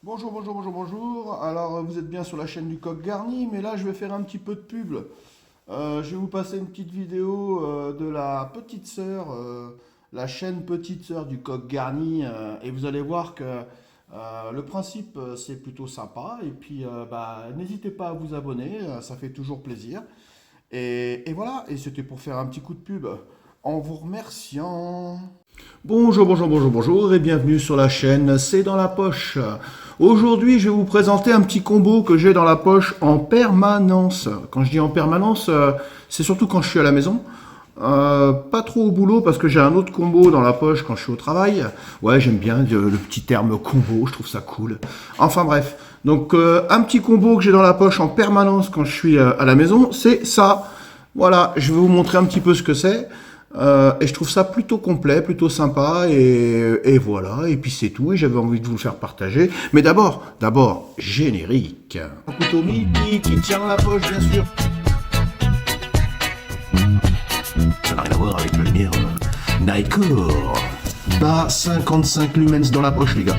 Bonjour, bonjour, bonjour, bonjour. Alors, vous êtes bien sur la chaîne du Coq Garni, mais là, je vais faire un petit peu de pub. Je vais vous passer une petite vidéo de la petite sœur, la chaîne petite sœur du Coq Garni, et vous allez voir que le principe, c'est plutôt sympa. Et puis, n'hésitez pas à vous abonner, ça fait toujours plaisir. Et voilà, et c'était pour faire un petit coup de pub en vous remerciant. Bonjour, bonjour, bonjour, bonjour et bienvenue sur la chaîne C'est dans la poche. Aujourd'hui, je vais vous présenter un petit combo que j'ai dans la poche en permanence. Quand je dis en permanence, c'est surtout quand je suis à la maison. Pas trop au boulot parce que j'ai un autre combo dans la poche quand je suis au travail. Ouais, j'aime bien le petit terme combo, je trouve ça cool. Enfin bref, donc un petit combo que j'ai dans la poche en permanence quand je suis à la maison, c'est ça. Voilà, je vais vous montrer un petit peu ce que c'est. Et je trouve ça plutôt complet, plutôt sympa, et voilà, et puis c'est tout, et j'avais envie de vous le faire partager. Mais d'abord, générique. Un couteau Mickey qui tient dans la poche, bien sûr. Ça n'a rien à voir avec le lumière Nikkor. On a 55 lumens dans la poche, les gars.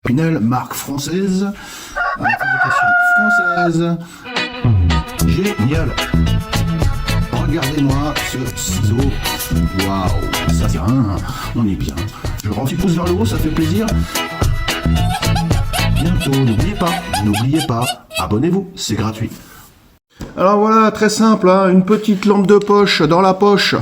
Pinel, marque française. Fabrication française. Génial. Regardez-moi ce ciseau. Waouh, ça c'est un. On est bien. Je rends un petit pouce vers le haut, ça fait plaisir. Bientôt, n'oubliez pas, abonnez-vous, c'est gratuit. Alors voilà, très simple, hein, une petite lampe de poche dans la poche,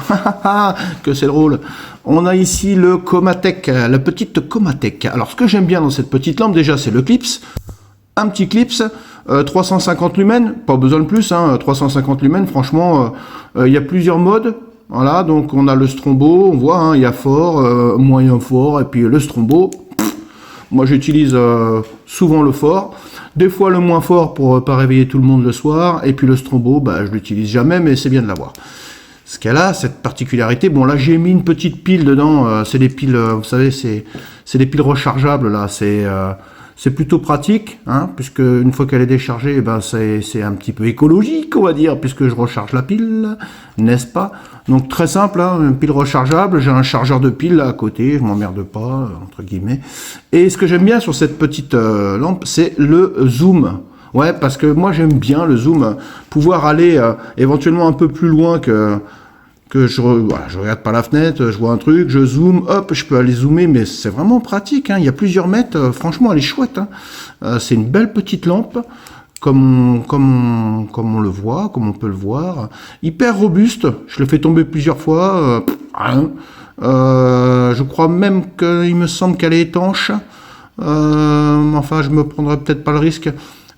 que c'est drôle. On a ici le Comatech, la petite Comatech. Alors ce que j'aime bien dans cette petite lampe, déjà c'est le clips, un petit clips, 350 lumens, pas besoin de plus, hein, 350 lumens, franchement, il y a plusieurs modes. Voilà, donc on a le strombo, on voit, hein, il y a fort, moyen fort, et puis le strombo. Moi j'utilise souvent le fort, des fois le moins fort pour pas réveiller tout le monde le soir, et puis le strombo, je l'utilise jamais, mais c'est bien de l'avoir. Ce qu'elle a, cette particularité, bon là j'ai mis une petite pile dedans, c'est des piles, vous savez, c'est des piles rechargeables là, c'est plutôt pratique, hein, puisque une fois qu'elle est déchargée, c'est un petit peu écologique, on va dire, puisque je recharge la pile, n'est-ce pas? Donc très simple, hein, une pile rechargeable, j'ai un chargeur de pile là à côté, je m'emmerde pas, entre guillemets. Et ce que j'aime bien sur cette petite lampe, c'est le zoom. Ouais, parce que moi j'aime bien le zoom, pouvoir aller éventuellement un peu plus loin que je regarde par la fenêtre, je vois un truc, je zoome, hop, je peux aller zoomer, mais c'est vraiment pratique, hein, il y a plusieurs mètres, franchement elle est chouette, hein. C'est une belle petite lampe, comme on le voit, comme on peut le voir, hyper robuste, je l'ai fait tomber plusieurs fois, je crois même qu'il me semble qu'elle est étanche, enfin je me prendrai peut-être pas le risque.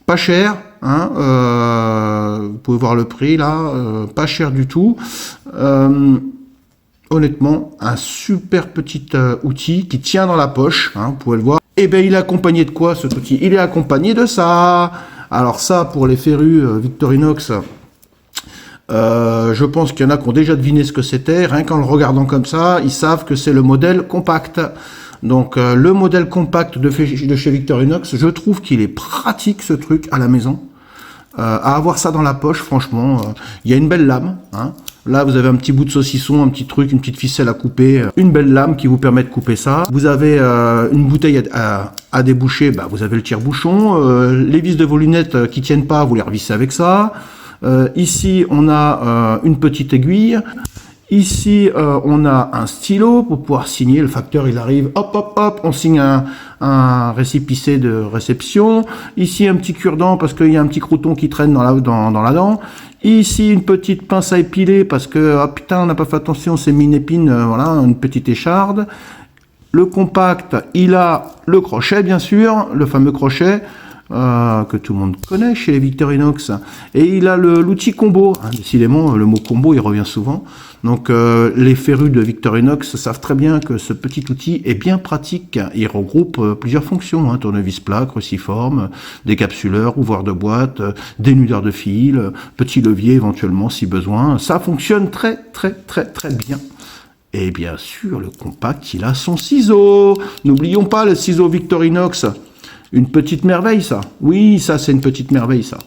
Pas cher, hein, vous pouvez voir le prix là, pas cher du tout. Honnêtement, un super petit outil qui tient dans la poche, hein, vous pouvez le voir. Et bien il est accompagné de quoi cet outil? Il est accompagné de ça. Alors ça, pour les férus Victorinox, je pense qu'il y en a qui ont déjà deviné ce que c'était. Rien qu'en le regardant comme ça, ils savent que c'est le modèle compact. Donc le modèle compact de chez Victorinox, je trouve qu'il est pratique ce truc à la maison. À avoir ça dans la poche, franchement, il y a une belle lame. Hein. Là, vous avez un petit bout de saucisson, un petit truc, une petite ficelle à couper, une belle lame qui vous permet de couper ça. Vous avez une bouteille à déboucher, vous avez le tire-bouchon. Les vis de vos lunettes qui tiennent pas, vous les revissez avec ça. Ici, on a une petite aiguille. Ici, on a un stylo pour pouvoir signer. Le facteur, il arrive, hop, hop, hop, on signe un récépissé de réception. Ici, un petit cure-dent parce qu'il y a un petit crouton qui traîne dans la dent. Ici, une petite pince à épiler parce que, ah putain, on n'a pas fait attention, c'est mis une épine, voilà, une petite écharde. Le compact, il a le crochet, bien sûr, le fameux crochet. Que tout le monde connaît chez les Victorinox, et il a l'outil combo, hein, décidément le mot combo il revient souvent, donc les férus de Victorinox savent très bien que ce petit outil est bien pratique, il regroupe plusieurs fonctions, hein, tournevis plat, cruciforme, décapsuleur, ouvroir de boîte, dénudeur de fil, petit levier éventuellement si besoin, ça fonctionne très très très très bien. Et bien sûr le compact il a son ciseau, n'oublions pas le ciseau Victorinox. Une petite merveille, ça. Oui, ça, c'est une petite merveille, ça.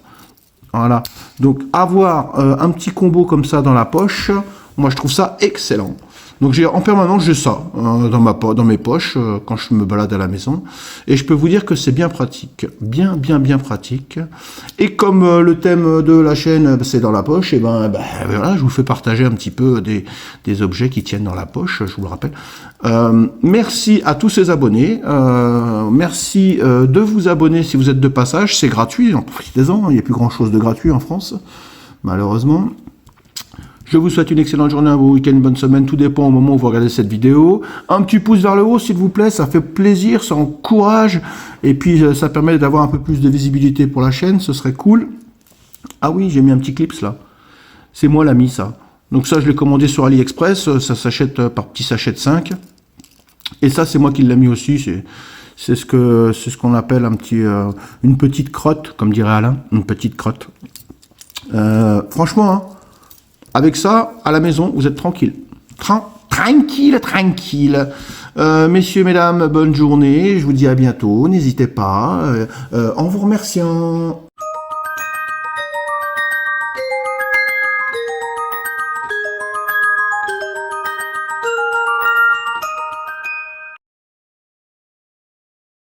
Voilà. Donc, avoir un petit combo comme ça dans la poche, moi, je trouve ça excellent. Donc j'ai en permanence j'ai ça dans mes poches quand je me balade à la maison. Et je peux vous dire que c'est bien pratique, bien pratique. Et comme le thème de la chaîne c'est dans la poche, et voilà, je vous fais partager un petit peu des objets qui tiennent dans la poche, je vous le rappelle. Merci à tous ces abonnés. Merci de vous abonner si vous êtes de passage, c'est gratuit, en profitez-en, il n'y a plus grand chose de gratuit en France, malheureusement. Je vous souhaite une excellente journée, un beau week-end, une bonne semaine, tout dépend au moment où vous regardez cette vidéo. Un petit pouce vers le haut s'il vous plaît, ça fait plaisir, ça encourage, et puis ça permet d'avoir un peu plus de visibilité pour la chaîne, ce serait cool. Ah oui, j'ai mis un petit clips là, c'est moi l'ami ça. Donc ça je l'ai commandé sur AliExpress, ça s'achète par petit sachet de 5. Et ça c'est moi qui l'ai mis aussi, c'est ce qu'on appelle une petite crotte, comme dirait Alain, une petite crotte. Franchement, hein, avec ça, à la maison, vous êtes tranquille. Tranquille. Messieurs, mesdames, bonne journée. Je vous dis à bientôt. N'hésitez pas. En vous remerciant.